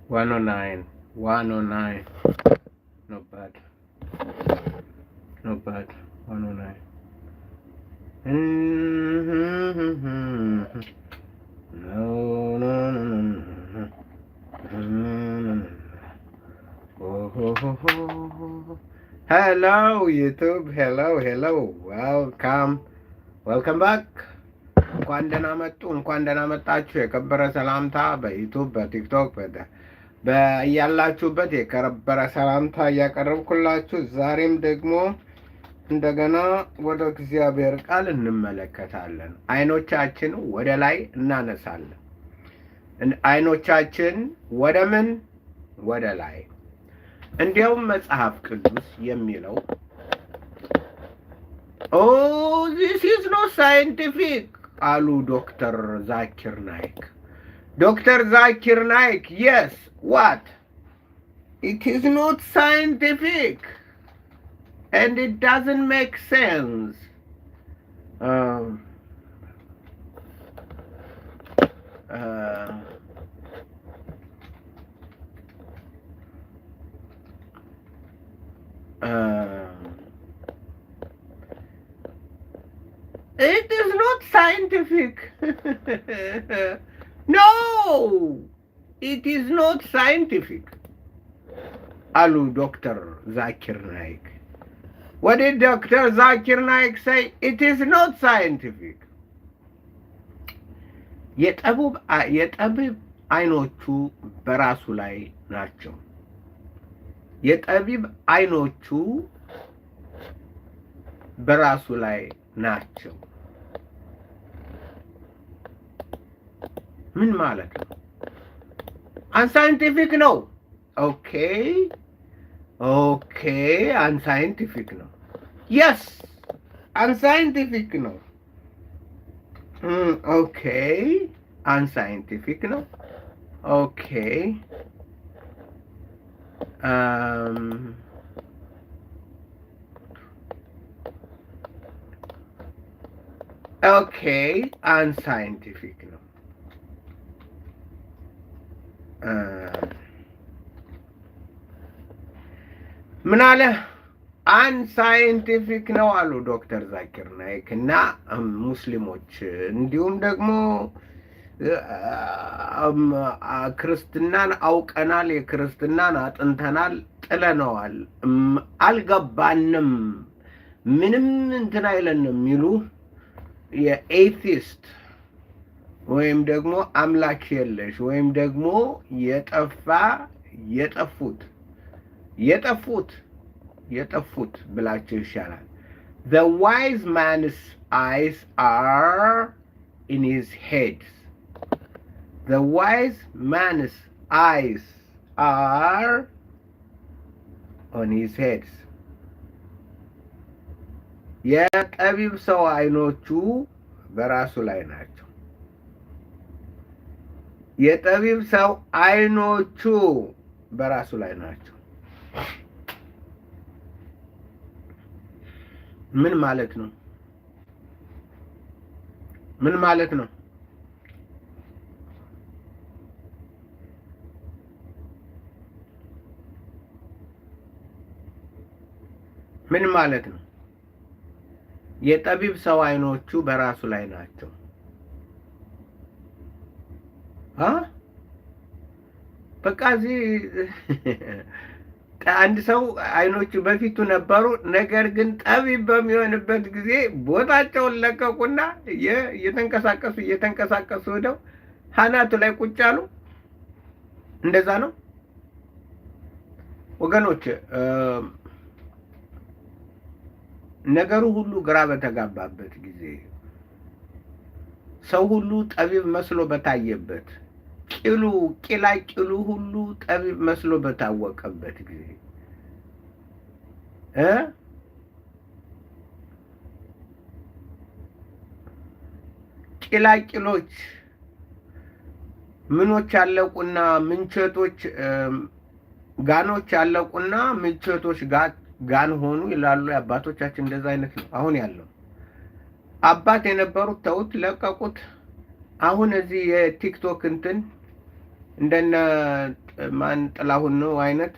109. 109. Not bad. Not bad. 109. No, no, no, no, no. Oh. Hello, YouTube. Hello. Welcome back. እንኳን ደህና መጡ፣ እንኳን ደህና መጣችሁ። የከበረ ሰላምታ በዩቲዩብ በቲክቶክ በያላችሁበት የከበረ ሰላምታ እያቀረብኩላችሁ ዛሬም ደግሞ እንደገና ወደ እግዚአብሔር ቃል እንመለከታለን። አይኖቻችን ወደ ላይ እናነሳለን። አይኖቻችን ወደ ምን? ወደ ላይ። እንዲያውም መጽሐፍ ቅዱስ የሚለው this is not scientific አሉ ዶክተር ዛኪር ናይክ። ዶክተር ዛኪር ናይክ, yes, what? It is not scientific and it doesn't make sense. It is not scientific. No, it is not scientific. Alu Dr. Zakir Naik. What did Dr. Zakir Naik say? It is not scientific. የጠቢብ አይኖቹ በራሱ ላይ ናቸው። የጠቢብ አይኖቹ በራሱ ላይ ናቸው። ምን ማለት ነው? አንሳይንቲፊክ ነው። ኦኬ አንሳይንቲፊክ ነው። የስ አንሳይንቲፊክ ነው። ኦኬ አንሳይንቲፊክ ነው። ኦኬ አንሳይንቲፊክ ነው። ምን አለ? አንሳይንቲፊክ ነው አሉ ዶክተር ዛኪር ናይክ እና ሙስሊሞች እንዲሁም ደግሞ ክርስትናን አውቀናል፣ የክርስትናን አጥንተናል፣ ጥለነዋል፣ አልገባንም፣ ምንም እንትን አይለንም የሚሉ የኤቲስት ወይም ደግሞ አምላክ የለሽ ወይም ደግሞ የጠፉት ብላችሁ ይሻላል። The wise man's eyes are in his head. The wise man's eyes are on his head. የጠቢብ ሰው አይኖቹ በራሱ ላይ ናቸው። የጠቢብ ሰው አይኖቹ በራሱ ላይ ናቸው። ምን ማለት ነው? ምን ማለት ነው? ምን ማለት ነው? የጠቢብ ሰው አይኖቹ በራሱ ላይ ናቸው። በቃ እዚህ አንድ ሰው አይኖቹ በፊቱ ነበሩ፣ ነገር ግን ጠቢብ በሚሆንበት ጊዜ ቦታቸውን ለቀቁና እየተንቀሳቀሱ ሄደው ሀናቱ ላይ ቁጭ አሉ። እንደዛ ነው ወገኖች። ነገሩ ሁሉ ግራ በተጋባበት ጊዜ፣ ሰው ሁሉ ጠቢብ መስሎ በታየበት፣ ቂላቂሉ ሁሉ ጠቢብ መስሎ በታወቀበት ጊዜ ቂላቂሎች ምኖች ያለቁና ምንቸቶች ጋኖች ያለቁና ምንቸቶች ጋን ሆኑ ይላሉ አባቶቻችን። እንደዛ አይነት ነው አሁን ያለው። አባት የነበሩት ተውት፣ ለቀቁት። አሁን እዚህ የቲክቶክ እንትን እንደነ ማን ጥላሁን ነው አይነት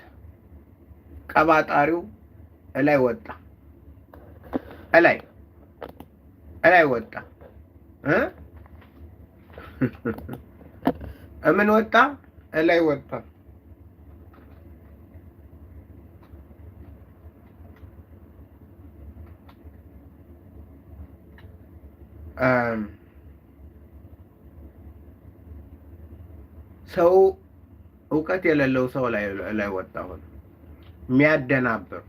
ቀባጣሪው እላይ ወጣ፣ እላይ ወጣ። ምን ወጣ? እላይ ወጣ። ሰው እውቀት የሌለው ሰው ላይ ወጣ ሆነ የሚያደናብር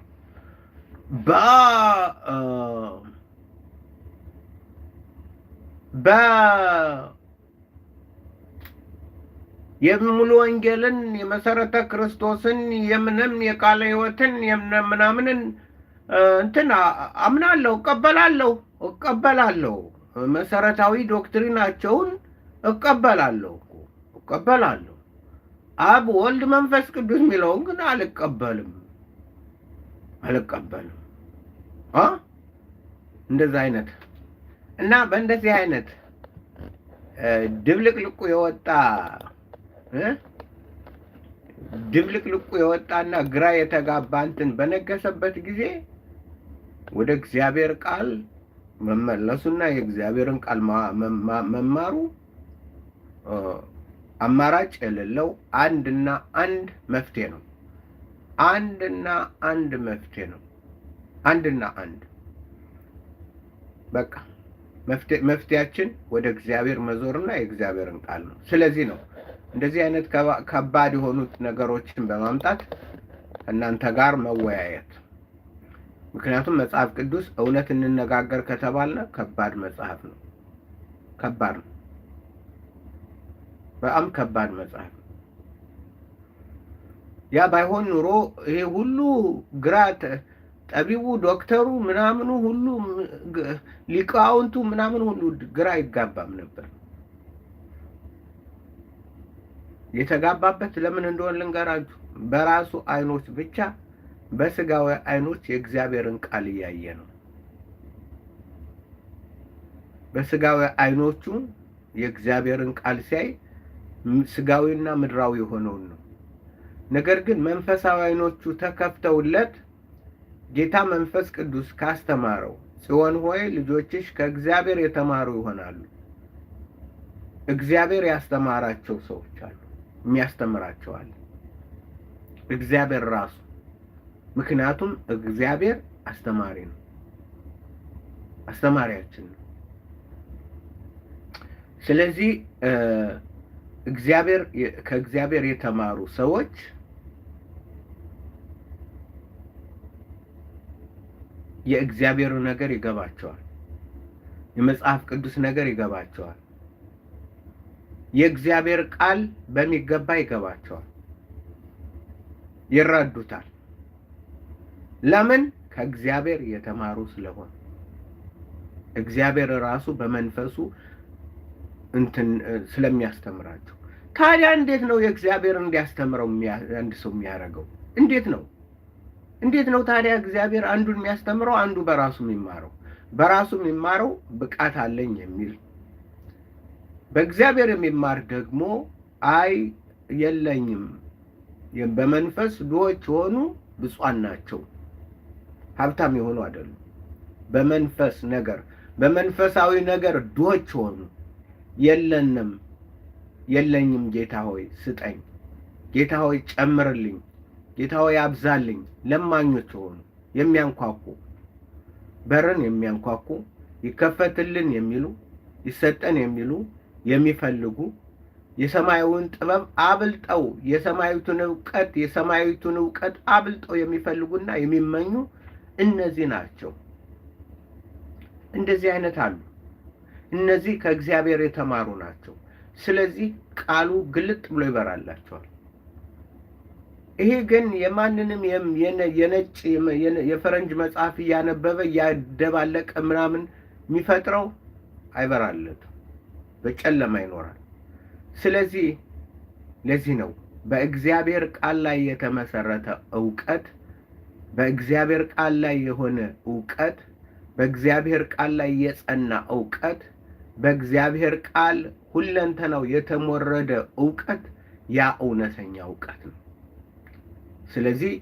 የሙሉ ወንጌልን የመሰረተ ክርስቶስን የምንም የቃለ ሕይወትን ምናምንን እንትን አምናለሁ፣ እቀበላለሁ መሰረታዊ ዶክትሪናቸውን እቀበላለሁ። አብ ወልድ መንፈስ ቅዱስ የሚለውን ግን አልቀበልም። እንደዛ አይነት እና በእንደዚህ አይነት ድብልቅልቁ የወጣና ግራ የተጋባ እንትን በነገሰበት ጊዜ ወደ እግዚአብሔር ቃል መመለሱና የእግዚአብሔርን ቃል መማሩ አማራጭ የሌለው አንድና አንድ መፍትሄ ነው። በቃ መፍትሄያችን ወደ እግዚአብሔር መዞርና የእግዚአብሔርን ቃል ነው። ስለዚህ ነው እንደዚህ አይነት ከባድ የሆኑት ነገሮችን በማምጣት እናንተ ጋር መወያየት። ምክንያቱም መጽሐፍ ቅዱስ እውነት እንነጋገር ከተባለ ከባድ መጽሐፍ ነው። በጣም ከባድ መጽሐፍ። ያ ባይሆን ኑሮ ይሄ ሁሉ ግራ ጠቢቡ ዶክተሩ ምናምኑ ሁሉ ሊቃውንቱ ምናምን ሁሉ ግራ ይጋባም ነበር። የተጋባበት ለምን እንደሆነ ልንገራችሁ። በራሱ አይኖች ብቻ በስጋዊ አይኖች የእግዚአብሔርን ቃል እያየ ነው። በስጋዊ አይኖቹ የእግዚአብሔርን ቃል ሲያይ ስጋዊና ምድራዊ የሆነውን ነው። ነገር ግን መንፈሳዊ አይኖቹ ተከፍተውለት ጌታ መንፈስ ቅዱስ ካስተማረው ጽዮን ሆይ ልጆችሽ ከእግዚአብሔር የተማሩ ይሆናሉ። እግዚአብሔር ያስተማራቸው ሰዎች አሉ፣ የሚያስተምራቸው አለ፣ እግዚአብሔር ራሱ። ምክንያቱም እግዚአብሔር አስተማሪ ነው፣ አስተማሪያችን ነው። ስለዚህ ከእግዚአብሔር የተማሩ ሰዎች የእግዚአብሔር ነገር ይገባቸዋል፣ የመጽሐፍ ቅዱስ ነገር ይገባቸዋል፣ የእግዚአብሔር ቃል በሚገባ ይገባቸዋል፣ ይረዱታል። ለምን? ከእግዚአብሔር የተማሩ ስለሆነ እግዚአብሔር ራሱ በመንፈሱ ስለሚያስተምራቸው። ታዲያ እንዴት ነው የእግዚአብሔር እንዲያስተምረው አንድ ሰው የሚያደርገው? እንዴት ነው ታዲያ እግዚአብሔር አንዱን የሚያስተምረው አንዱ በራሱ የሚማረው? በራሱ የሚማረው ብቃት አለኝ የሚል፣ በእግዚአብሔር የሚማር ደግሞ አይ የለኝም፣ በመንፈስ ድሆች የሆኑ ብፁዓን ናቸው፣ ሀብታም የሆኑ አይደሉም። በመንፈሳዊ ነገር ድሆች የሆኑ የለኝም ጌታ ሆይ ስጠኝ፣ ጌታ ሆይ ጨምርልኝ፣ ጌታ ሆይ አብዛልኝ፣ ለማኞች የሆኑ የሚያንኳኩ፣ በርን የሚያንኳኩ፣ ይከፈትልን የሚሉ፣ ይሰጠን የሚሉ፣ የሚፈልጉ፣ የሰማያዊውን ጥበብ አብልጠው የሰማያዊቱን እውቀት አብልጠው የሚፈልጉና የሚመኙ እነዚህ ናቸው። እንደዚህ አይነት አሉ። እነዚህ ከእግዚአብሔር የተማሩ ናቸው። ስለዚህ ቃሉ ግልጥ ብሎ ይበራላቸዋል። ይሄ ግን የማንንም የነጭ የፈረንጅ መጽሐፍ እያነበበ እያደባለቀ ምናምን የሚፈጥረው አይበራለትም፣ በጨለማ ይኖራል። ስለዚህ ለዚህ ነው በእግዚአብሔር ቃል ላይ የተመሰረተ እውቀት፣ በእግዚአብሔር ቃል ላይ የሆነ እውቀት፣ በእግዚአብሔር ቃል ላይ የጸና እውቀት፣ በእግዚአብሔር ቃል ሁለንተናው የተሞረደ እውቀት ያ እውነተኛ እውቀት ነው። ስለዚህ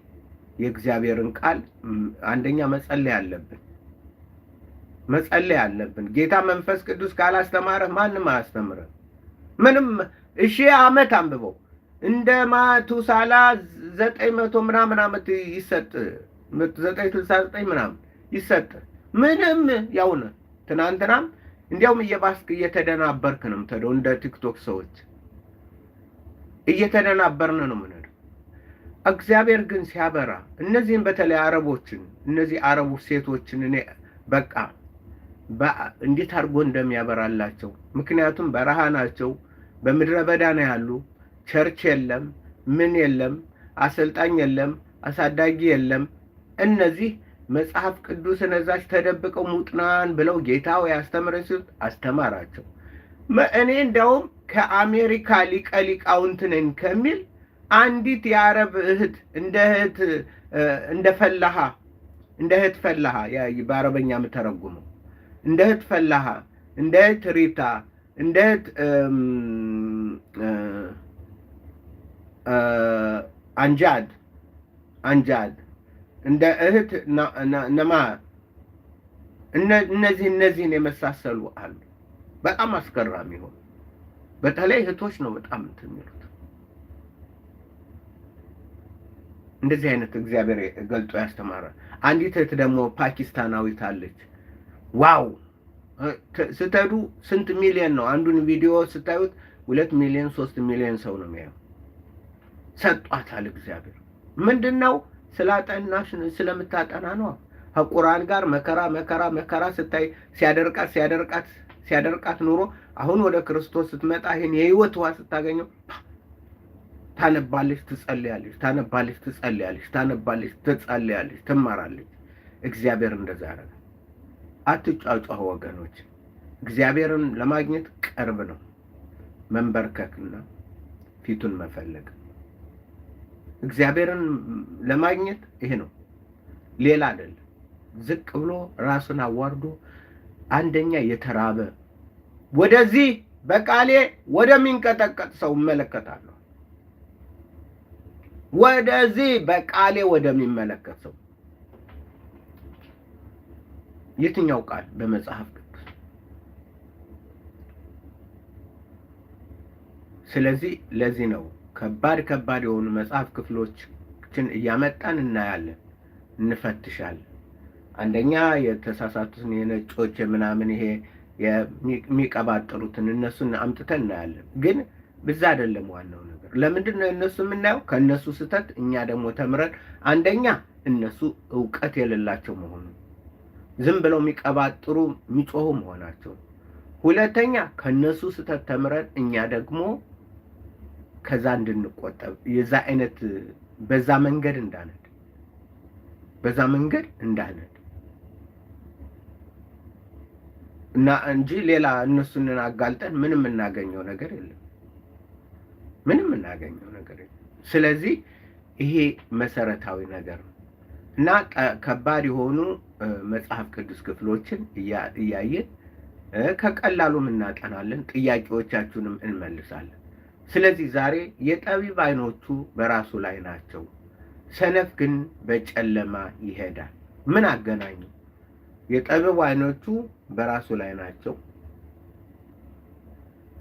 የእግዚአብሔርን ቃል አንደኛ መጸለይ አለብን። ጌታ መንፈስ ቅዱስ ካላስተማረህ ማንም አያስተምርህ። ምንም 1000 ዓመት አንብበው እንደ ማቱሳላ 900 ምናምን ዓመት ይሰጥ 969 ምናምን ይሰጥ ምንም ያው ነው። ትናንትናም እንዲያውም እየባስክ እየተደናበርክ ነው የምትሄደው። እንደ ቲክቶክ ሰዎች እየተደናበርን ነው የምንሄደው። እግዚአብሔር ግን ሲያበራ እነዚህን በተለይ አረቦችን እነዚህ አረቡ ሴቶችን እኔ በቃ እንዴት አድርጎ እንደሚያበራላቸው። ምክንያቱም በረሃ ናቸው፣ በምድረ በዳ ነው ያሉ። ቸርች የለም፣ ምን የለም፣ አሰልጣኝ የለም፣ አሳዳጊ የለም። እነዚህ መጽሐፍ ቅዱስን እዛች ተደብቀው ሙጥናን ብለው ጌታው ያስተምረን ሲል አስተማራቸው። እኔ እንደውም ከአሜሪካ ሊቀ ሊቃውንት ነኝ ከሚል አንዲት የአረብ እህት እንደ እህት ፈላሃ በአረበኛ የምተረጉመው እንደ እህት ፈላሃ፣ እንደ እህት ሪታ፣ እንደ እህት አንጃድ፣ እንደ እህት ነማ እነዚህን የመሳሰሉ አሉ። በጣም አስገራሚ ሆኑ። በተለይ እህቶች ነው በጣም እንትን የሚሉት። እንደዚህ አይነት እግዚአብሔር ገልጦ ያስተማራል። አንዲት እህት ደግሞ ፓኪስታናዊት አለች። ዋው ስትሄዱ ስንት ሚሊዮን ነው አንዱን ቪዲዮ ስታዩት 2 ሚሊዮን 3 ሚሊዮን ሰው ነው የሚያየው። ሰጧታል እግዚአብሔር። ምንድነው? ስላጠናሽ ስለምታጠና ነው። ከቁርአን ጋር መከራ ስታይ ሲያደርቃት ኑሮ አሁን ወደ ክርስቶስ ስትመጣ ይሄን የህይወት ውሃ ስታገኘው ታነባለች፣ ትጸልያለች፣ ትማራለች። እግዚአብሔር እንደዛ ያደርጋል። አትጫጫሁ ወገኖች። እግዚአብሔርን ለማግኘት ቅርብ ነው። መንበርከክና ፊቱን መፈለግ። እግዚአብሔርን ለማግኘት ይሄ ነው፣ ሌላ አይደለም። ዝቅ ብሎ ራሱን አዋርዶ አንደኛ የተራበ ወደዚህ በቃሌ ወደሚንቀጠቀጥ ሰው እመለከታለሁ። ወደዚህ በቃሌ ወደሚመለከት ሰው የትኛው ቃል በመጽሐፍ ቅዱስ? ስለዚህ ለዚህ ነው ከባድ የሆኑ መጽሐፍ ክፍሎችን እያመጣን እናያለን፣ እንፈትሻለን። አንደኛ የተሳሳቱትን የነጮች ምናምን ይሄ የሚቀባጥሩትን እነሱን አምጥተን እናያለን። ግን ብዛ አይደለም ዋናው ነገር። ለምንድን ነው እነሱ የምናየው? ከእነሱ ስህተት እኛ ደግሞ ተምረን፣ አንደኛ እነሱ እውቀት የሌላቸው መሆኑ፣ ዝም ብለው የሚቀባጥሩ የሚጮሁ መሆናቸው። ሁለተኛ ከእነሱ ስህተት ተምረን እኛ ደግሞ ከዛ እንድንቆጠብ የዛ አይነት በዛ መንገድ እንዳንሄድ እና እንጂ ሌላ እነሱን አጋልጠን ምንም እናገኘው ነገር የለም። ስለዚህ ይሄ መሰረታዊ ነገር ነው እና ከባድ የሆኑ መጽሐፍ ቅዱስ ክፍሎችን እያየን ከቀላሉም እናጠናለን፣ ጥያቄዎቻችሁንም እንመልሳለን። ስለዚህ ዛሬ የጠቢብ ዓይኖቹ በራሱ ላይ ናቸው፣ ሰነፍ ግን በጨለማ ይሄዳል። ምን አገናኙ? የጠቢብ ዓይኖቹ በራሱ ላይ ናቸው፣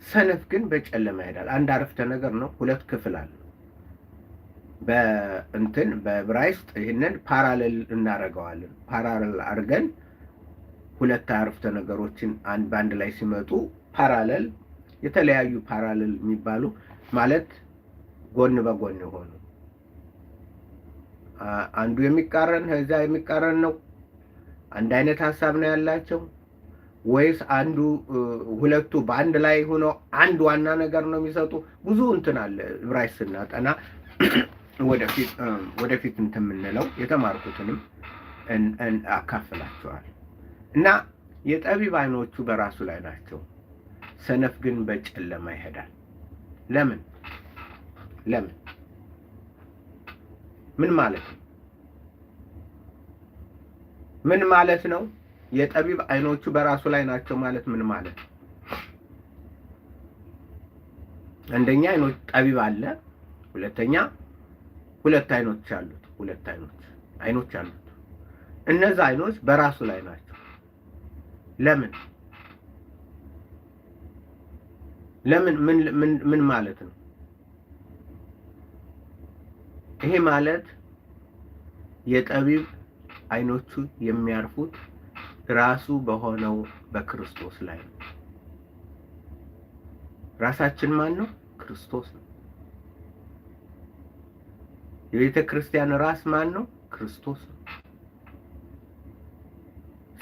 ሰነፍ ግን በጨለማ ይሄዳል። አንድ አረፍተ ነገር ነው፣ ሁለት ክፍል አለ። በዕብራይስጥ ይህንን ፓራሌል እናደርገዋለን። ፓራሌል አድርገን ሁለት አረፍተ ነገሮችን በአንድ ላይ ሲመጡ ፓራሌል፣ የተለያዩ ፓራሌል የሚባሉ ማለት ጎን በጎን የሆኑ አንዱ የሚቃረን ከዛ የሚቃረን ነው። አንድ አይነት ሐሳብ ነው ያላቸው ወይስ ሁለቱ በአንድ ላይ ሆኖ አንድ ዋና ነገር ነው የሚሰጡ? ብዙ እንትን አለ ዕብራይስጥ ስናጠና ወደፊት እንትን የምንለው የተማርኩትንም አካፍላቸዋል። እና የጠቢብ ዓይኖቹ በራሱ ላይ ናቸው፣ ሰነፍ ግን በጨለማ ይሄዳል። ለምን ምን ማለት ነው? የጠቢብ ዓይኖቹ በራሱ ላይ ናቸው ማለት ምን ማለት ነው? አንደኛ አይኖች ጠቢብ አለ፣ ሁለተኛ ሁለት አይኖች አሉት። ሁለት አይኖች አሉት። እነዛ አይኖች በራሱ ላይ ናቸው። ለምን ምን ማለት ነው? ይሄ ማለት የጠቢብ አይኖቹ የሚያርፉት ራሱ በሆነው በክርስቶስ ላይ ነው። ራሳችን ማን ነው? ክርስቶስ ነው። የቤተ ክርስቲያን ራስ ማን ነው? ክርስቶስ ነው።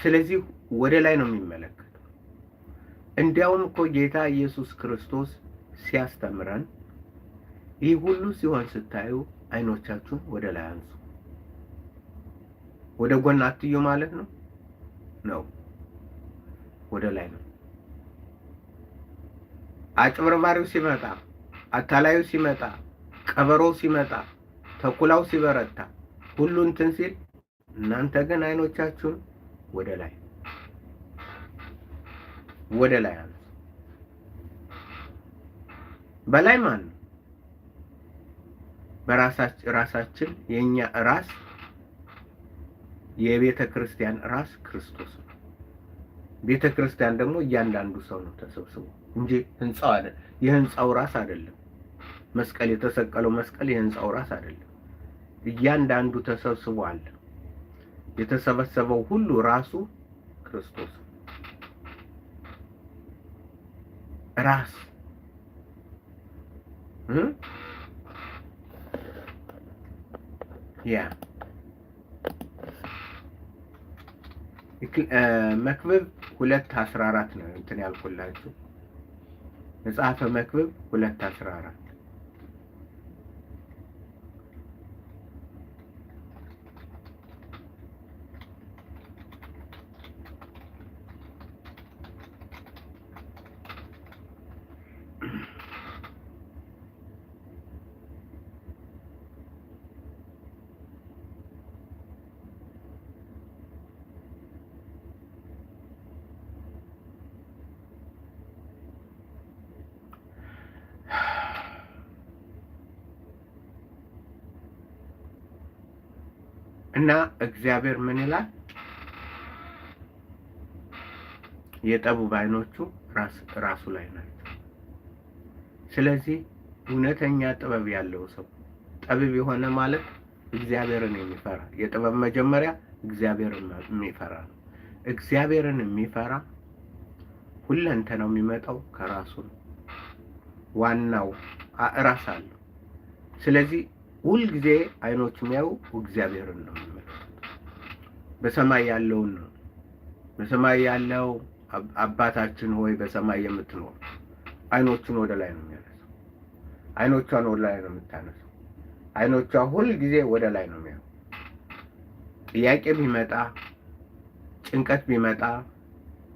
ስለዚህ ወደ ላይ ነው የሚመለከተው። እንዲያውም እኮ ጌታ ኢየሱስ ክርስቶስ ሲያስተምረን ይህ ሁሉ ሲሆን ስታዩ አይኖቻችሁን ወደ ላይ አንሱ፣ ወደ ጎን አትዩ ማለት ነው። ወደ ላይ ነው። አጭበርባሪው ሲመጣ፣ አታላዩ ሲመጣ፣ ቀበሮው ሲመጣ፣ ተኩላው ሲበረታ፣ ሁሉ እንትን ሲል፣ እናንተ ግን አይኖቻችሁን ወደ ላይ አንሱ። በላይ ማን ነው? ራሳችን የኛ ራስ የቤተ ክርስቲያን ራስ ክርስቶስ ነው። ቤተ ክርስቲያን ደግሞ እያንዳንዱ ሰው ነው ተሰብስቦ እንጂ ህንጻው አይደለም። የህንጻው ራስ አይደለም። መስቀል የተሰቀለው መስቀል የህንጻው ራስ አይደለም። እያንዳንዱ ተሰብስቦ አለ። የተሰበሰበው ሁሉ ራሱ ክርስቶስ ራስ መክብብ 2:14 ነው እንትን ያልኩላችሁ። መጽሐፈ መክብብ 2:14 እና እግዚአብሔር ምን ይላል? የጠቢብ አይኖቹ ራሱ ላይ ናቸው። ስለዚህ እውነተኛ ጥበብ ያለው ሰው ጠቢብ የሆነ ማለት እግዚአብሔርን የሚፈራ፣ የጥበብ መጀመሪያ እግዚአብሔርን የሚፈራ ነው። እግዚአብሔርን የሚፈራ ሁለንተናው የሚመጣው ከራሱ ነው። ዋናው ራስ አለው። ስለዚህ ሁልጊዜ አይኖች የሚያዩ እግዚአብሔርን ነው የሚመለከቱት። በሰማይ ያለውን ነው። በሰማይ ያለው አባታችን ሆይ በሰማይ የምትኖር፣ አይኖቹን ወደ ላይ ነው የሚያነሳው። አይኖቿን ወደ ላይ ነው የምታነሳው። አይኖቿ ሁልጊዜ ወደ ላይ ነው የሚያዩ። ጥያቄ ቢመጣ፣ ጭንቀት ቢመጣ፣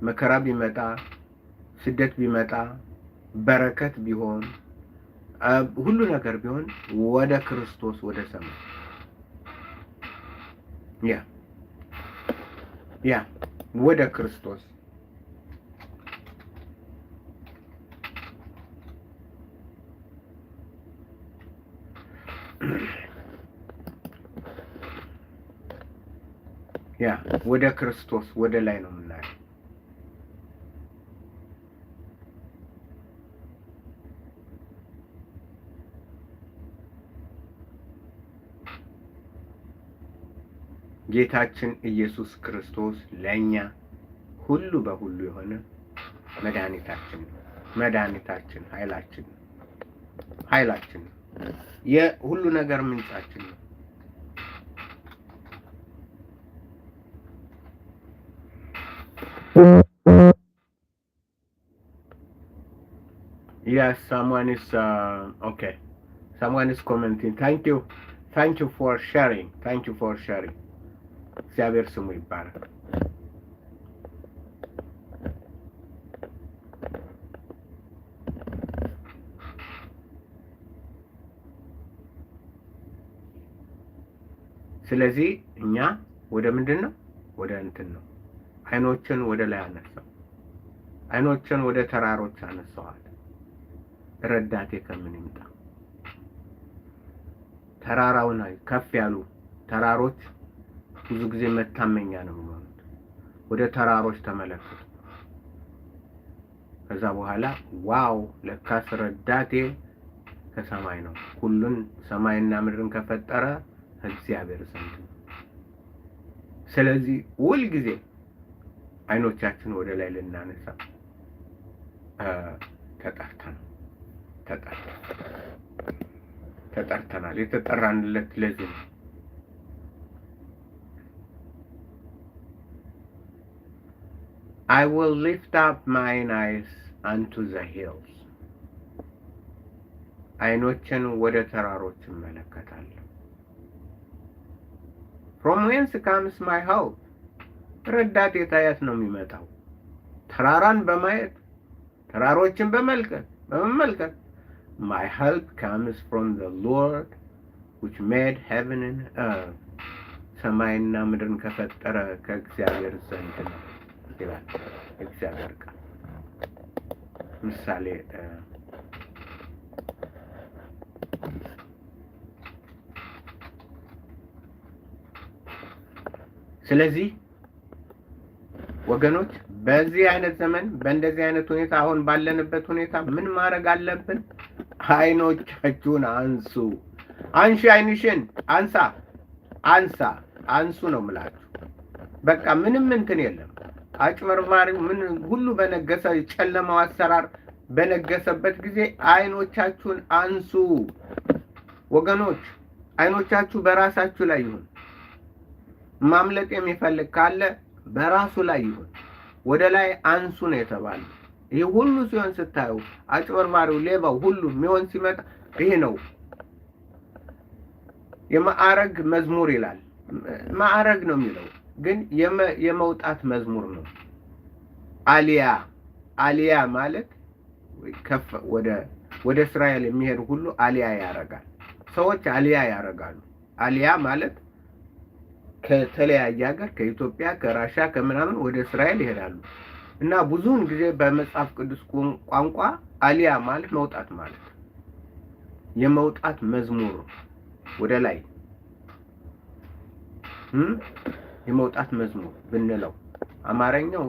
መከራ ቢመጣ፣ ስደት ቢመጣ፣ በረከት ቢሆን፣ ሁሉ ነገር ቢሆን ወደ ክርስቶስ ወደ ሰማይ ወደ ክርስቶስ ወደ ክርስቶስ ወደ ላይ ነው የምናየው። ጌታችን ኢየሱስ ክርስቶስ ለኛ ሁሉ በሁሉ የሆነ መድኃኒታችን ኃይላችን የሁሉ ነገር ምንጫችን ነው። Yes, someone is okay. Someone is commenting. Thank you for sharing. እግዚአብሔር ስሙ ይባላል። ስለዚህ እኛ ወደ ምንድን ነው? ወደ እንትን ነው። አይኖችን ወደ ላይ አነሳው። አይኖችን ወደ ተራሮች አነሳዋል። ረዳቴ ከምን ይምጣ? ተራራውን ከፍ ያሉ ተራሮች ብዙ ጊዜ መታመኛ ነው የሚሆኑት። ወደ ተራሮች ተመለከቱ። ከዛ በኋላ ዋው ለካስ ረዳቴ ከሰማይ ነው። ሁሉን ሰማይና ምድርን ከፈጠረ እግዚአብሔር ዘንድ ነው። ስለዚህ ሁል ጊዜ አይኖቻችን ወደ ላይ ልናነሳ ተጠርተናል። የተጠራንለት ለዚህ ነው። I will lift up mine eyes unto the hills. አይኖችን ወደ ተራሮች እመለከታለሁ። From whence comes my help? ረዳቴ ከየት ነው የሚመጣው? ተራራን በማየት ተራሮችን በመመልከት My help comes from the Lord which made heaven and earth. ሰማይና ምድርን ከፈጠረ ከእግዚአብሔር ዘንድ ነው ይላል እግዚአብሔር ቃል። ምሳሌ ስለዚህ ወገኖች በዚህ አይነት ዘመን በእንደዚህ አይነት ሁኔታ አሁን ባለንበት ሁኔታ ምን ማድረግ አለብን? አይኖቻችሁን አንሱ። አንሺ፣ አይንሽን አንሱ ነው የምላችሁ። በቃ ምንም እንትን የለም። አጭበርባሪ ምን ሁሉ በነገሰ ጨለማው አሰራር በነገሰበት ጊዜ አይኖቻችሁን አንሱ ወገኖች። አይኖቻችሁ በራሳችሁ ላይ ይሁን። ማምለጥ የሚፈልግ ካለ በራሱ ላይ ይሁን። ወደ ላይ አንሱ ነው የተባለው። ይሄ ሁሉ ሲሆን ስታዩ አጭበርባሪው፣ ሌባው ሁሉ የሚሆን ሲመጣ ይሄ ነው የማዕረግ መዝሙር ይላል። ማዕረግ ነው የሚለው ግን የመውጣት መዝሙር ነው። አሊያ ማለት ከፍ ወደ እስራኤል የሚሄድ ሁሉ አሊያ ያረጋል። ሰዎች አሊያ ያረጋሉ። አሊያ ማለት ከተለያየ ሀገር ከኢትዮጵያ፣ ከራሻ፣ ከምናምን ወደ እስራኤል ይሄዳሉ እና ብዙውን ጊዜ በመጽሐፍ ቅዱስ ቋንቋ አሊያ ማለት መውጣት ማለት የመውጣት መዝሙር ወደ ላይ የመውጣት መዝሙር ብንለው አማርኛው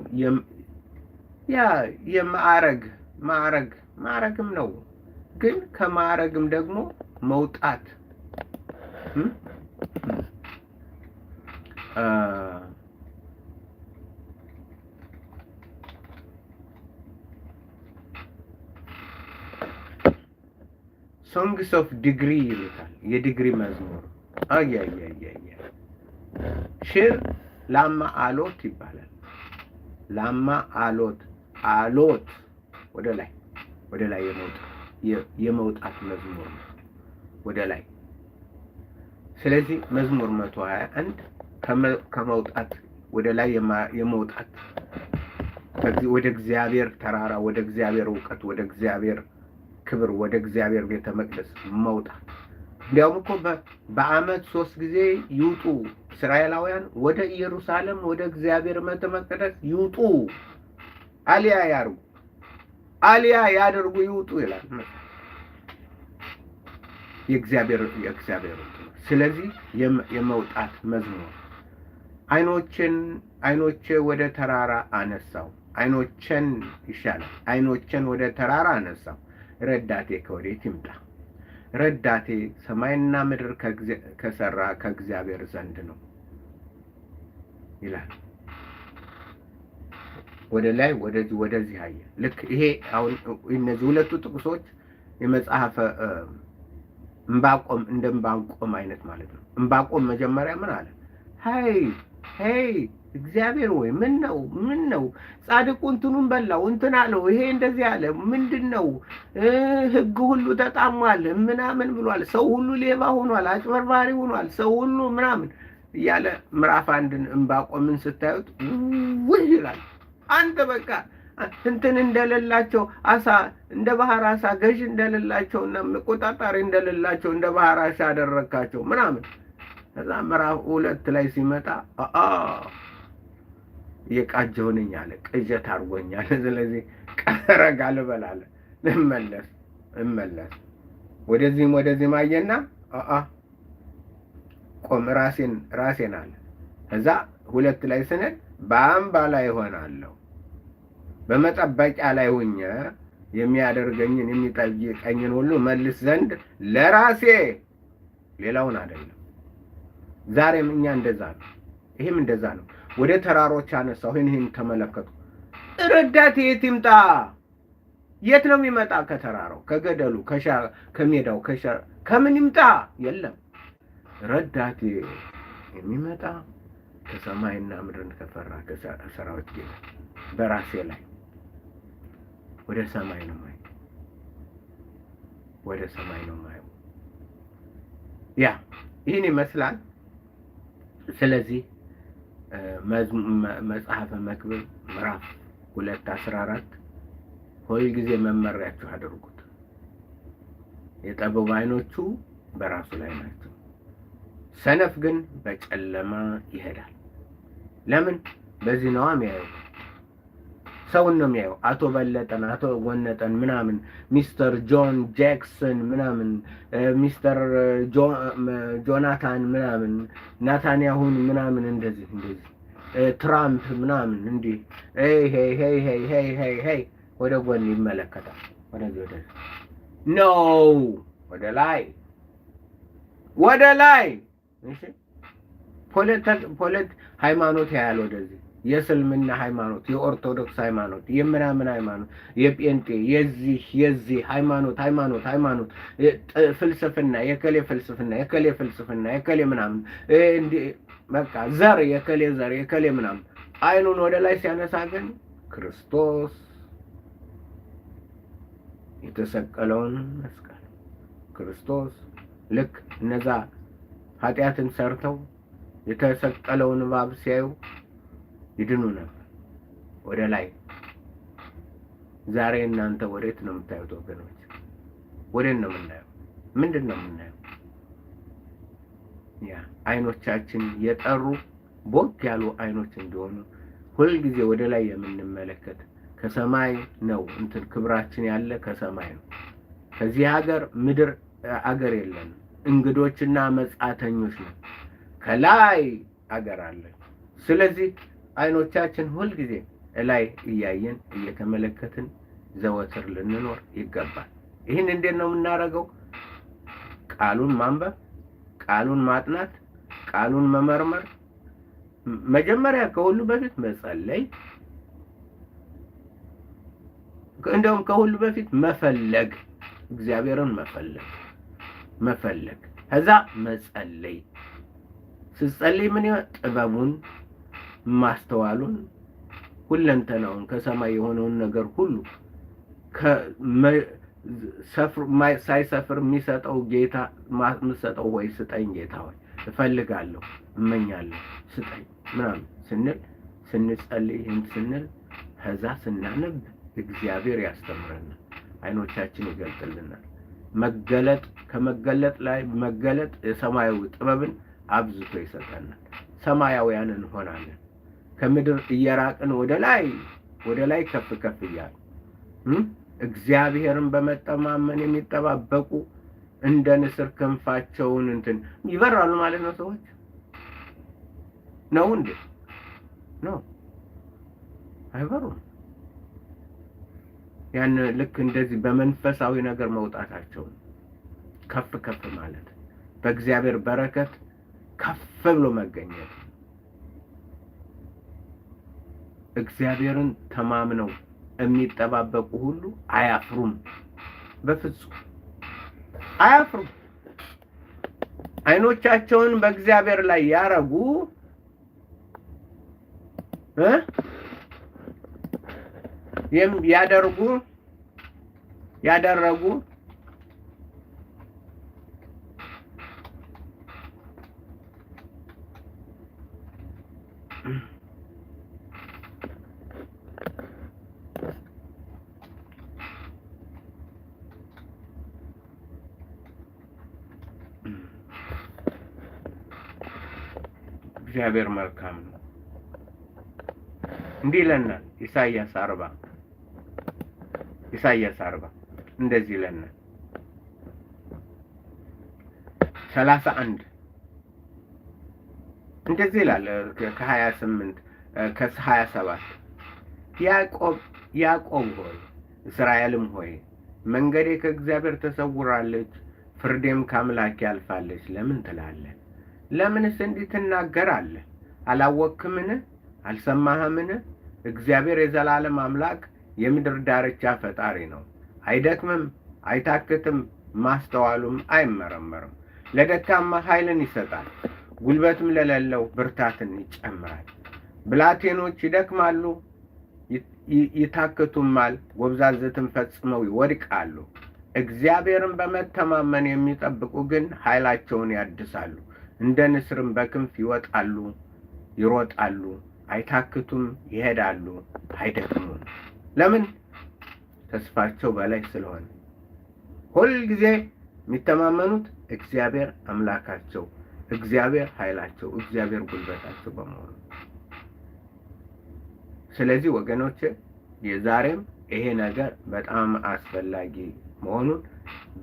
ማዕረግም ነው። ግን ከማዕረግም ደግሞ መውጣት ሶንግስ ኦፍ ዲግሪ ይሉታል። የዲግሪ መዝሙር ሽር ላማ አሎት ይባላል። ላማ አሎት ወደ ላይ የመውጣት መዝሙር ነው። ወደ ላይ። ስለዚህ መዝሙር 121 ከመውጣት ወደ ላይ የመውጣት ወደ እግዚአብሔር ተራራ፣ ወደ እግዚአብሔር እውቀት፣ ወደ እግዚአብሔር ክብር፣ ወደ እግዚአብሔር ቤተ መቅደስ መውጣት። እንዲያውም እኮ በዓመት 3 ጊዜ ይውጡ እስራኤላውያን ወደ ኢየሩሳሌም፣ ወደ እግዚአብሔር ቤተ መቅደስ ይውጡ። አሊያ ያደርጉ ይውጡ ይላል የእግዚአብሔር። ስለዚህ የመውጣት መዝሙር አይኖቼ ወደ ተራራ አነሳው። አይኖቼን ወደ ተራራ አነሳው። ረዳቴ ከወዴት ይምጣ? ረዳቴ ሰማይና ምድር ከሰራ ከእግዚአብሔር ዘንድ ነው ይላል። ወደ ላይ ወደዚህ አየ። ልክ ይሄ አሁን እነዚህ ሁለቱ ጥቅሶች የመጽሐፈ ዕንባቆም አይነት ማለት ነው። ዕንባቆም መጀመሪያ ምን አለ? ሄይ እግዚአብሔር ወይ ምን ነው ጻድቁ እንትኑን በላው እንትን አለው፣ ይሄ እንደዚህ አለ፣ ምንድነው? ሕግ ሁሉ ተጣሟል ምናምን ብሏል። ሰው ሁሉ ሌባ ሆኗል፣ አጭበርባሪ ሆኗል፣ ሰው ሁሉ ምናምን እያለ ምዕራፍ 1 ዕንባቆምን ስታዩት ውይ ይላል። አንተ በቃ እንትን እንደሌላቸው አሳ እንደ ባህር አሳ ገዥ እንደሌላቸውና መቆጣጣሪ እንደሌላቸው እንደ ባህር አሳ አደረካቸው ምናምን። ከዛ ምዕራፍ 2 ላይ ሲመጣ የቃጀው ነኝ አለ፣ ቅዠት አድርጎኛል። ስለዚህ ቀረጋ ልበላለ ልመለስ እመለስ። ወደዚህም አየና ቆም ራሴን አለ። ከዛ 2 ላይ ስንል በአምባ ላይ ሆናለሁ፣ በመጠበቂያ ላይ ሆኜ የሚያደርገኝን የሚጠይቀኝን ሁሉ መልስ ዘንድ ለራሴ፣ ሌላውን አይደለም። ዛሬም እኛ እንደዛ ነው። ይሄም እንደዛ ነው። ወደ ተራሮች አነሳሁ። ይህን ተመለከቱ። ረዳቴ የት ይምጣ? የት ነው የሚመጣ? ከተራራው፣ ከገደሉ፣ ከሜዳው፣ ከምን ይምጣ? የለም። ረዳቴ የሚመጣ ከሰማይና ምድርን ከፈራ ከሰራዊት ጌታ በራሴ ላይ ወደ ሰማይ ነው ማየው። ወደ ሰማይ ነው ማየው። ያ ይህን ይመስላል። ስለዚህ መጽሐፈ መክብብ ምዕራፍ 2:14 ሁልጊዜ መመሪያችሁ አድርጉት። የጠቢብ ዓይኖቹ በራሱ ላይ ናቸው፣ ሰነፍ ግን በጨለማ ይሄዳል። ለምን? በዚህ ነው የሚያየው። ሰውን ነው የሚያየው። አቶ በለጠን፣ አቶ ጎነጠን ምናምን፣ ሚስተር ጆን ጃክሰን ምናምን፣ ሚስተር ጆናታን ምናምን፣ ናታንያሁን ምናምን፣ እንደዚህ ትራምፕ ምናምን እንዲህ ሄይ ወደ ጎን ይመለከታል። ወደ ነው ወደ ላይ። እሺ ሃይማኖት ያያል ወደዚህ የእስልምና ሃይማኖት፣ የኦርቶዶክስ ሃይማኖት፣ የምናምን ሃይማኖት፣ የጴንጤ የዚህ ሃይማኖት ፍልስፍና፣ የከሌ ፍልስፍና፣ የከሌ ምናምን በቃ ዘር የከሌ ምናምን። አይኑን ወደ ላይ ሲያነሳ ግን ክርስቶስ የተሰቀለውን መስቀል፣ ክርስቶስ ልክ እነዛ ኃጢአትን ሰርተው የተሰቀለውን እባብ ሲያዩ ይድኑ ነበር። ወደ ላይ። ዛሬ እናንተ ወዴት ነው የምታዩት ወገኖች? ወዴት ነው የምናየው? ምንድን ነው የምናየው? ያ አይኖቻችን የጠሩ ቦግ ያሉ አይኖች እንዲሆኑ ሁልጊዜ ወደ ላይ የምንመለከት ከሰማይ ነው። ክብራችን ያለ ከሰማይ ነው። ከዚህ ሀገር ምድር አገር የለንም። እንግዶችና መጻተኞች ነው። ከላይ አገር አለ። ስለዚህ አይኖቻችን ሁልጊዜ ላይ እያየን እየተመለከትን ዘወትር ልንኖር ይገባል። ይህን እንዴት ነው የምናደርገው? ቃሉን ማንበብ፣ ቃሉን ማጥናት፣ ቃሉን መመርመር፣ መጀመሪያ ከሁሉ በፊት መጸለይ፣ እንደውም ከሁሉ በፊት መፈለግ፣ እግዚአብሔርን መፈለግ፣ ከዛ መጸለይ። ስትጸልይ ምን ይሆን? ጥበቡን፣ ማስተዋሉን፣ ሁለንተናውን ከሰማይ የሆነውን ነገር ሁሉ ሳይሰፍር የሚሰጠው ጌታ የምትሰጠው ወይ ስጠኝ ጌታ ሆይ እፈልጋለሁ፣ እመኛለሁ፣ ስጠኝ ምናምን ስንጸልይ ይህን ስንል ከዛ ስናነብ እግዚአብሔር ያስተምረናል፣ አይኖቻችን ይገልጥልናል። ከመገለጥ ላይ መገለጥ የሰማያዊ ጥበብን አብዝቶ ይሰጠናል። ሰማያውያን እንሆናለን። ከምድር እየራቅን ወደ ላይ ከፍ እያሉ እግዚአብሔርን በመጠማመን የሚጠባበቁ እንደ ንስር ክንፋቸውን ይበራሉ ማለት ነው። ሰዎች ነው እንዴ? ነው አይበሩም። ያን ልክ እንደዚህ በመንፈሳዊ ነገር መውጣታቸውን ከፍ ማለት በእግዚአብሔር በረከት ከፍ ብሎ መገኘት። እግዚአብሔርን ተማምነው የሚጠባበቁ ሁሉ አያፍሩም፣ በፍጹም አያፍሩም። አይኖቻቸውን በእግዚአብሔር ላይ ያደረጉ ያደረጉ እግዚአብሔር መልካም ነው። እንዲህ ይለናል ኢሳይያስ 40 እንደዚህ ይለናል። 31 እንደዚህ ይላል። ከ28 ከ27 ያዕቆብ ሆይ እስራኤልም ሆይ መንገዴ ከእግዚአብሔር ተሰውራለች፣ ፍርዴም ከአምላኬ ያልፋለች ለምን ትላለህ? ለምንስ እንዲህ ትናገራለህ? አላወቅህምን? አልሰማህምን? እግዚአብሔር የዘላለም አምላክ የምድር ዳርቻ ፈጣሪ ነው። አይደክምም፣ አይታክትም፣ ማስተዋሉም አይመረመርም። ለደካማ ኃይልን ይሰጣል፣ ጉልበትም ለሌለው ብርታትን ይጨምራል። ብላቴኖች ይደክማሉ፣ ይታክቱማል፣ ጎብዛዝትም ፈጽመው ይወድቃሉ። እግዚአብሔርን በመተማመን የሚጠብቁ ግን ኃይላቸውን ያድሳሉ። እንደ ንስርም በክንፍ ይወጣሉ፣ ይሮጣሉ፣ አይታክቱም፣ ይሄዳሉ፣ አይደክሙም። ለምን? ተስፋቸው በላይ ስለሆነ። ሁል ጊዜ የሚተማመኑት እግዚአብሔር አምላካቸው፣ እግዚአብሔር ኃይላቸው፣ እግዚአብሔር ጉልበታቸው በመሆኑ። ስለዚህ ወገኖቼ የዛሬም ይሄ ነገር በጣም አስፈላጊ መሆኑን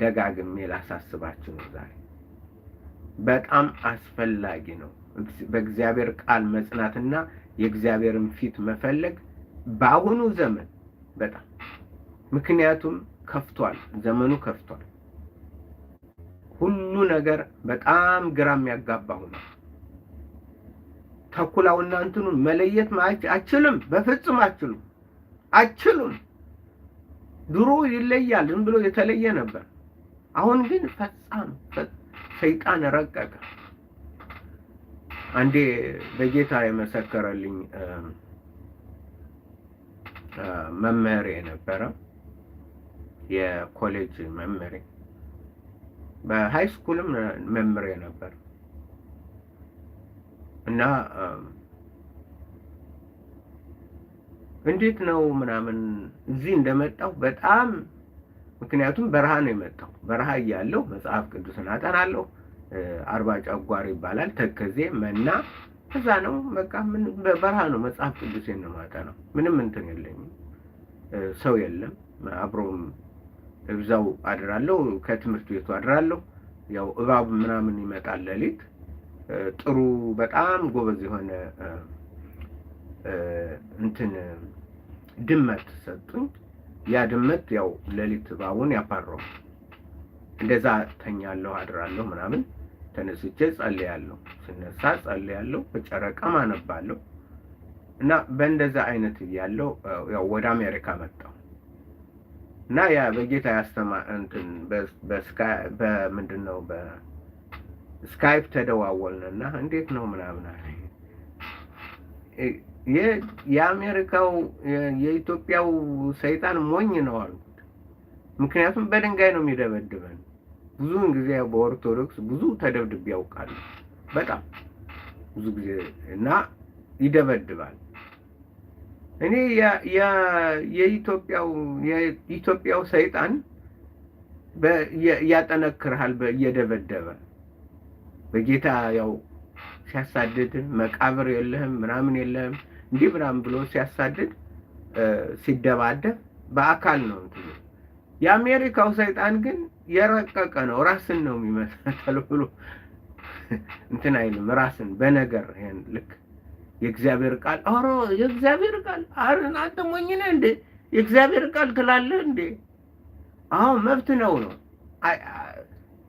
ደጋግሜ ላሳስባችሁ ነው። ዛሬ በጣም አስፈላጊ ነው በእግዚአብሔር ቃል መጽናትና የእግዚአብሔርን ፊት መፈለግ በአሁኑ ዘመን በጣም። ምክንያቱም ከፍቷል፣ ዘመኑ ከፍቷል። ሁሉ ነገር በጣም ግራ የሚያጋባ ሆኗል። ተኩላውና እንትኑን መለየት አችልም፣ በፍጹም አችሉም። ድሮ ይለያል፣ ዝም ብሎ የተለየ ነበር። አሁን ግን ፈጻም ሰይጣን ረቀቀ። አንዴ በጌታ የመሰከረልኝ መምህር የነበረ የኮሌጅ መምህር፣ በሃይ ስኩልም መምህር ነበር እና እንዴት ነው ምናምን እዚህ እንደመጣው በጣም ምክንያቱም በረሃ ነው የመጣው። በረሃ እያለሁ መጽሐፍ ቅዱስን አጠናለሁ። አርባ ጨጓር ይባላል፣ ተከዜ መና እዛ ነው። በቃ ምን በበረሃ ነው መጽሐፍ ቅዱስን ነው ማጠናው። ምንም እንትን የለኝም፣ ሰው የለም። አብሮም እዛው አድራለሁ፣ ከትምህርት ቤቱ አድራለሁ። ያው እባብ ምናምን ይመጣል ሌሊት። ጥሩ በጣም ጎበዝ የሆነ እንትን ድመት ሰጡኝ። ያ ድመት ያው ሌሊት እባቡን ያባረው። እንደዛ ተኛለሁ፣ አድራለሁ ምናምን። ተነስቼ ጸልያለሁ፣ ስነሳ ጸልያለሁ፣ በጨረቃ ማነባለሁ እና በእንደዛ አይነት ያለው ያው ወደ አሜሪካ መጣሁ እና ያ በጌታ እንትን በምንድነው በስካይፕ ተደዋወልንና እንዴት ነው ምናምን አለኝ። የአሜሪካው የኢትዮጵያው ሰይጣን ሞኝ ነው አልኩት። ምክንያቱም በድንጋይ ነው የሚደበድበን። ብዙውን ጊዜ በኦርቶዶክስ ብዙ ተደብድቤ ያውቃሉ፣ በጣም ብዙ ጊዜ እና ይደበድባል። እኔ የኢትዮጵያው ሰይጣን ያጠነክርሃል እየደበደበ በጌታ ያው ሲያሳድድ መቃብር የለህም ምናምን የለህም እንዲህ ምናምን ብሎ ሲያሳድድ ሲደባደብ በአካል ነው እንትን። የአሜሪካው ሰይጣን ግን የረቀቀ ነው፣ ራስን ነው የሚመሳሰለው ብሎ እንትን አይልም። ራስን በነገር ይሄን ልክ የእግዚአብሔር ቃል የእግዚአብሔር ቃል አንተ ሞኝ ነህ እንዴ? የእግዚአብሔር ቃል ትላለህ እንዴ? አዎ መብት ነው።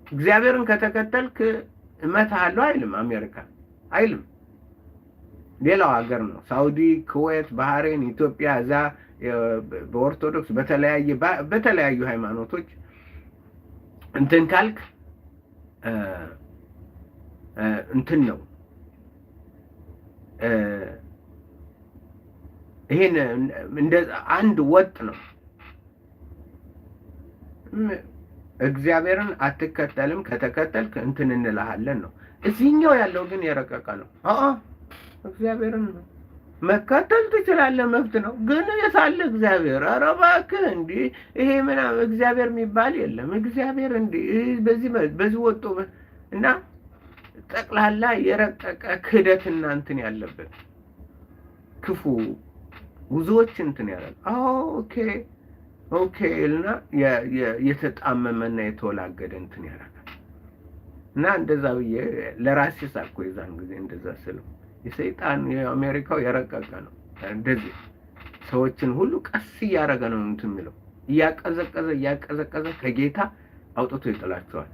እግዚአብሔርን ከተከተልክ እመታለሁ አይልም አሜሪካ፣ አይልም። ሌላው ሀገር ነው፣ ሳውዲ፣ ኩዌት፣ ባህሬን፣ ኢትዮጵያ፣ እዛ በኦርቶዶክስ በተለያዩ ሃይማኖቶች እንትን ካልክ እንትን ነው። ይሄን እንደ አንድ ወጥ ነው። እግዚአብሔርን አትከተልም፣ ከተከተልክ እንትን እንልሃለን ነው። እዚህኛው ያለው ግን የረቀቀ ነው። እግዚአብሔርን መከተል ትችላለህ፣ መብት ነው። ግን የሳለ እግዚአብሔር ኧረ እባክህ እንዲህ ይሄ ምናምን እግዚአብሔር የሚባል የለም። እግዚአብሔር እንዲህ በዚህ ወጦ እና ጠቅላላ የረቀቀ ክህደትና እንትን ያለበት ክፉ ብዙዎች እንትን ያላል። ኦኬ እና የተጣመመና የተወላገደ እንትን ያደርጋል። እና እንደዛ ብዬ ለራሴ ሳልኩ የዛን ጊዜ እንደዛ ስለው የሰይጣን የአሜሪካው የረቀቀ ነው። እንደዚህ ሰዎችን ሁሉ ቀስ እያደረገ ነው እንትን የሚለው እያቀዘቀዘ ከጌታ አውጥቶ ይጥላቸዋል።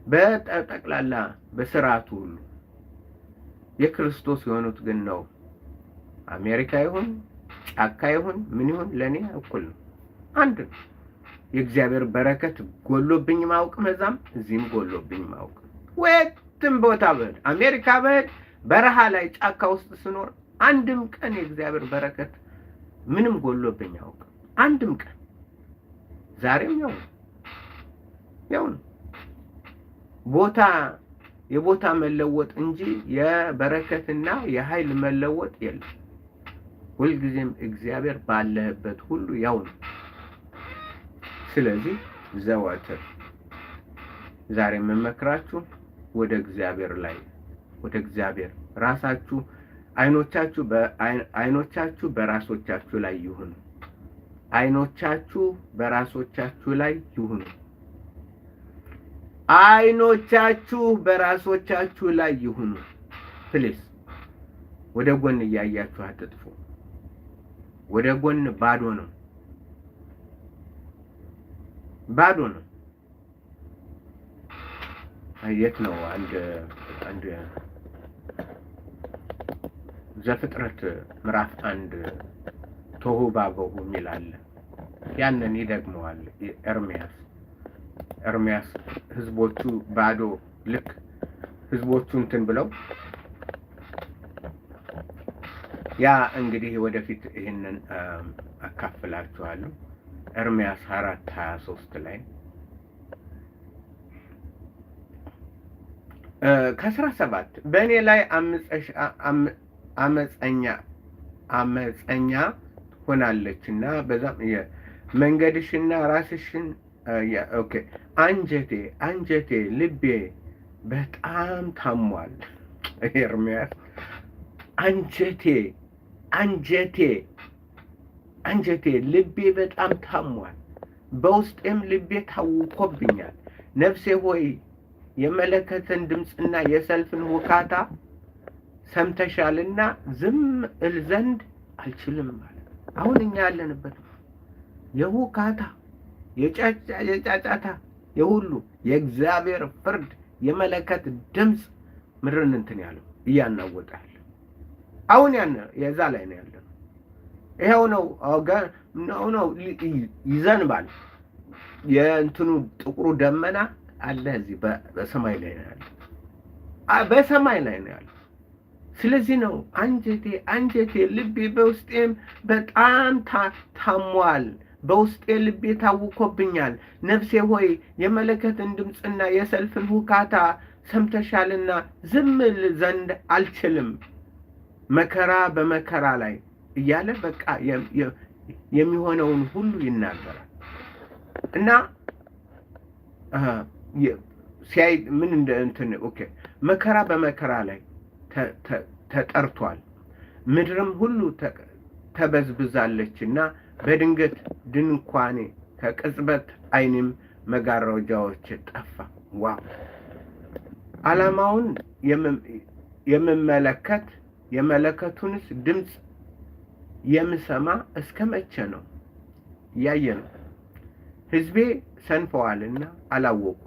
በጠቅላላ በስርዓቱ ሁሉ የክርስቶስ የሆኑት ግን ነው። አሜሪካ ይሁን ጫካ ይሁን ምን ይሁን ለኔ እኩል ነው፣ አንድ ነው። የእግዚአብሔር በረከት ጎሎብኝ ማውቅም እዛም እዚህም ጎሎብኝ ማውቅም። ወየትም ቦታ በሄድ አሜሪካ በሄድ በረሃ ላይ ጫካ ውስጥ ስኖር አንድም ቀን የእግዚአብሔር በረከት ምንም ጎሎብኝ አውቅም፣ አንድም ቀን። ዛሬም ያው ነው። የቦታ መለወጥ እንጂ የበረከትና የኃይል መለወጥ የለም። ሁልጊዜም እግዚአብሔር ባለህበት ሁሉ ያው ነው። ስለዚህ ዘወትር ዛሬ የምመክራችሁ ወደ እግዚአብሔር ራሳችሁ አይኖቻችሁ በራሶቻችሁ ላይ ይሁኑ። አይኖቻችሁ በራሶቻችሁ ላይ ይሁኑ። አይኖቻችሁ በራሶቻችሁ ላይ ይሁኑ። ፕሊስ ወደ ጎን እያያችሁ አትጥፉ። ወደ ጎን ባዶ ነው። የት ነው? አንድ ዘፍጥረት ምዕራፍ 1 ቶሁ ባቦሁ የሚል አለ። ያንን ይደግመዋል ኤርምያስ ህዝቦቹ ባዶ ልክ ህዝቦቹ እንትን ብለው ያ እንግዲህ ወደፊት ይሄንን አካፍላችኋለሁ። ኤርምያስ 4:23 ላይ ከ17 በእኔ ላይ አመፀኛ ሆናለችና በዛም መንገድሽና ራስሽን አንጀቴ ልቤ በጣም ታሟል። ኤርምያስ አንጀቴ ልቤ በጣም ታሟል፣ በውስጤም ልቤ ታውኮብኛል። ነፍሴ ሆይ የመለከትን ድምፅና የሰልፍን ሁካታ ሰምተሻልና ዝም እል ዘንድ አልችልም ማለት። አሁን እኛ ያለንበት የሁካታ የጫጫታ የሁሉ የእግዚአብሔር ፍርድ የመለከት ድምፅ ምድርን እንትን ያለው እያናወጣል። አሁን የዛ ላይ ነው ያለው። ይሄው ነው ይዘንባል። የእንትኑ ጥቁሩ ደመና አለ እዚህ በሰማይ ላይ ነው ያለው። በሰማይ ላይ ነው ያለው። ስለዚህ ነው አንጀቴ ልቤ በውስጤም በጣም ታሟል፣ በውስጤ ልቤ ታውኮብኛል። ነፍሴ ሆይ የመለከትን ድምፅና የሰልፍን ሁካታ ሰምተሻልና ዝም እል ዘንድ አልችልም። መከራ በመከራ ላይ እያለ በቃ የሚሆነውን ሁሉ ይናገራል እና ሲያይ ምን እንደ እንትን መከራ በመከራ ላይ ተጠርቷል። ምድርም ሁሉ ተበዝብዛለችና በድንገት ድንኳኔ ከቅጽበት ዓይንም መጋረጃዎች ጠፋ። ዋው! ዓላማውን የምመለከት የመለከቱንስ ድምፅ የምሰማ እስከ መቼ ነው? ያየ ነው። ሕዝቤ ሰንፈዋልና አላወቁም።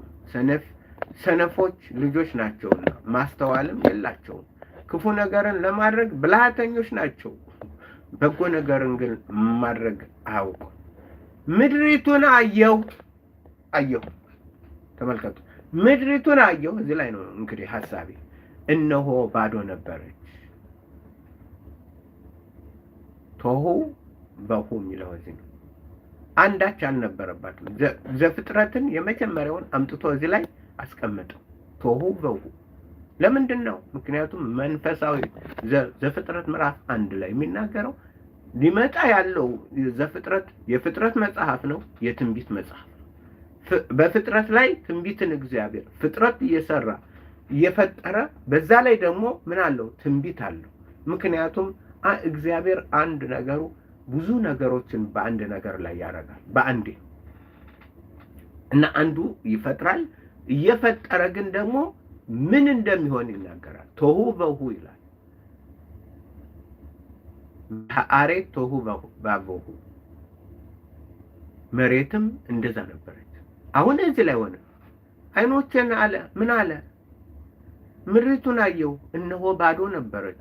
ሰነፎች ልጆች ናቸውና ማስተዋልም የላቸውም። ክፉ ነገርን ለማድረግ ብልሃተኞች ናቸው፣ በጎ ነገርን ግን ማድረግ አያውቁም። ምድሪቱን አየሁ። ተመልከቱ፣ ምድሪቱን አየሁ። እዚህ ላይ ነው እንግዲህ ሐሳቤ። እነሆ ባዶ ነበረች። ቶሁ በሁ የሚለው እዚህ ነው። አንዳች አልነበረባትም። ዘፍጥረትን የመጀመሪያውን አምጥቶ እዚህ ላይ አስቀመጠው። ቶሁ በሁ ለምንድን ነው? ምክንያቱም መንፈሳዊ ዘፍጥረት ምዕራፍ 1 ላይ የሚናገረው ሊመጣ ያለው ዘፍጥረት የፍጥረት መጽሐፍ ነው፣ የትንቢት መጽሐፍ ነው። በፍጥረት ላይ ትንቢትን እግዚአብሔር ፍጥረት እየሰራ እየፈጠረ በዛ ላይ ደግሞ ምን አለው? ትንቢት አለው። ምክንያቱም እግዚአብሔር አንድ ነገሩ ብዙ ነገሮችን በአንድ ነገር ላይ ያደርጋል በአንዴ እና አንዱ ይፈጥራል፣ እየፈጠረ ግን ደግሞ ምን እንደሚሆን ይናገራል። ቶሁ በሁ ይላል። አሬት ቶሁ ባቦሁ መሬትም እንደዛ ነበረች። አሁን እዚህ ላይ ሆነ አይኖችን አለ ምን አለ ምድሪቱን አየው፣ እነሆ ባዶ ነበረች፣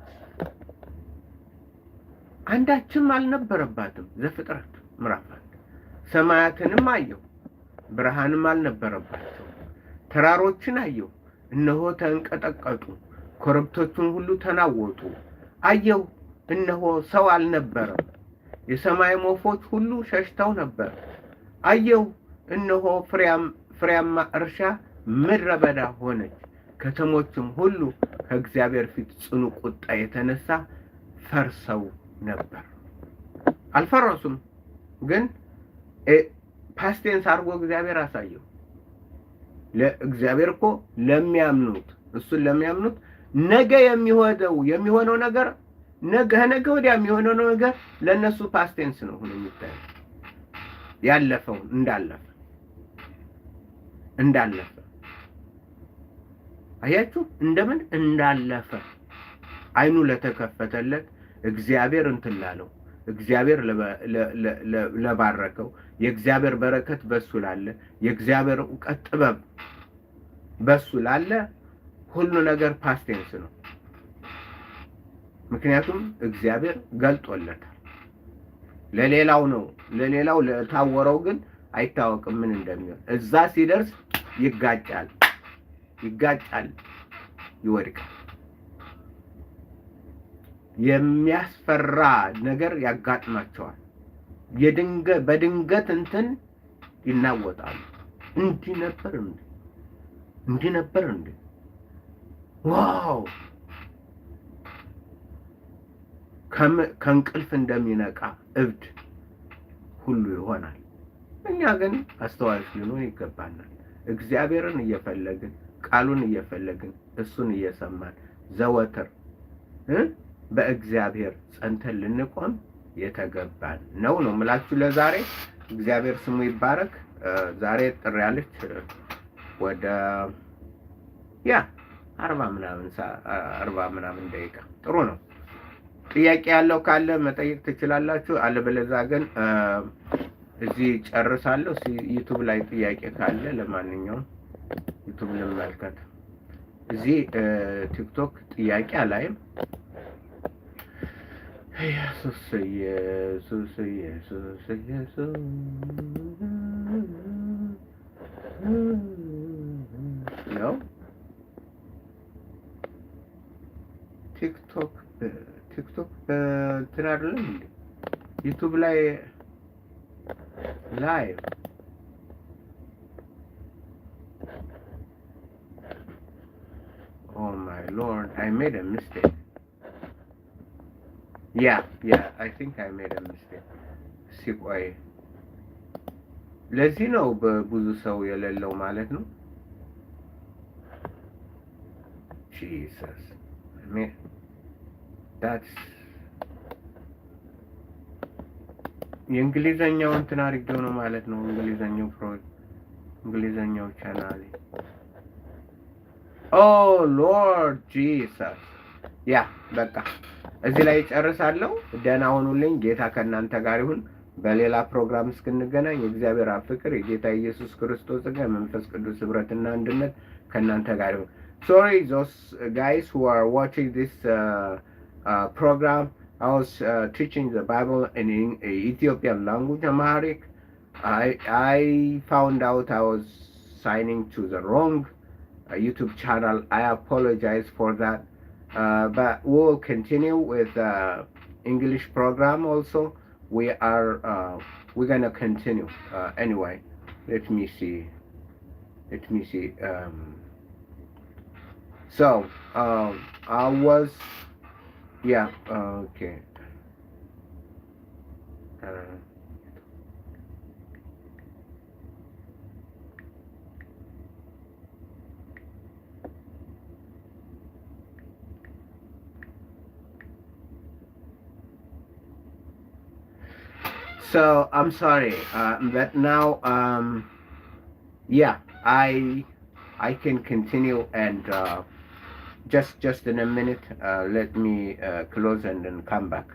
አንዳችም አልነበረባትም። ዘፍጥረት ምዕራፍ 1 ሰማያትንም አየው፣ ብርሃንም አልነበረባቸው። ተራሮችን አየው፣ እነሆ ተንቀጠቀጡ፣ ኮረብቶቹን ሁሉ ተናወጡ። አየው፣ እነሆ ሰው አልነበረም፣ የሰማይ ወፎች ሁሉ ሸሽተው ነበር። አየው፣ እነሆ ፍሬያማ እርሻ ምድረ በዳ ሆነች። ከተሞችም ሁሉ ከእግዚአብሔር ፊት ጽኑ ቁጣ የተነሳ ፈርሰው ነበር። አልፈረሱም፣ ግን ፓስቴንስ አድርጎ እግዚአብሔር አሳየው። ለእግዚአብሔር እኮ ለሚያምኑት እሱን ለሚያምኑት ነገ የሚሆነው ነገር ነገ ወዲያ የሚሆነው ነገር ለነሱ ፓስቴንስ ነው ሆኖ የሚታየው። ያለፈው እንዳለፈ አያችሁ፣ እንደምን እንዳለፈ አይኑ ለተከፈተለት እግዚአብሔር እንትን ላለው እግዚአብሔር ለባረከው የእግዚአብሔር በረከት በሱ ላለ የእግዚአብሔር ዕውቀት ጥበብ በሱ ላለ ሁሉ ነገር ፓስቴንስ ነው። ምክንያቱም እግዚአብሔር ገልጦለታል። ለሌላው ለታወረው ግን አይታወቅም ምን እንደሚሆን። እዛ ሲደርስ ይጋጫል፣ ይወድቃል። የሚያስፈራ ነገር ያጋጥማቸዋል። በድንገት እንትን ይናወጣሉ። እንዲህ ነበር እንዴ? ዋው! ከእንቅልፍ እንደሚነቃ እብድ ሁሉ ይሆናል። እኛ ግን አስተዋዮች ልንሆን ይገባናል። እግዚአብሔርን እየፈለግን ቃሉን እየፈለግን እሱን እየሰማን ዘወትር በእግዚአብሔር ጸንተን ልንቆም የተገባን ነው የምላችሁ። ለዛሬ እግዚአብሔር ስሙ ይባረክ። ዛሬ ጥሪ ያለች ወደ 40 ምናምን ደቂቃ ጥሩ ነው። ጥያቄ ያለው ካለ መጠየቅ ትችላላችሁ። አለበለዚያ ግን እዚህ ጨርሳለሁ። ዩቲዩብ ላይ ጥያቄ ካለ ለማንኛውም ዩቲዩብ ልመልከት። እዚህ ቲክቶክ ጥያቄ አላይም። ኢየሱስ ነው። ቲክቶክ እንትን አይደለም እንዴ? ዩቲዩብ ላይ ላይቭ Oh my Lord, I made a mistake. Yeah, I think I made a mistake. ሲቆይ ለዚህ ነው በብዙ ሰው የሌለው ማለት ነው። Jesus, I mean that's የእንግሊዘኛው እንትን አድርጌው ነው ማለት ነው። እንግሊዘኛው ቻናል Oh Lord Jesus. በቃ እዚህ ላይ ጨርሳለሁ። ደህና ሁኑልኝ። ጌታ ከእናንተ ጋር ይሁን። በሌላ ፕሮግራም እስክንገናኝ የእግዚአብሔር አብ ፍቅር፣ የጌታ ኢየሱስ ክርስቶስ ጸጋ፣ መንፈስ ቅዱስ ህብረትና አንድነት ከእናንተ ጋር ይሁን። Sorry those guys who are watching this program. I was teaching the Bible in Ethiopian language, Amharic. I found out I was signing to the wrong YouTube channel. I apologize for that. But we'll continue with English program also. We're gonna continue. Anyway, let me see. So I was okay. So I'm sorry, but now I can continue and just in a minute. Let me close and then come back.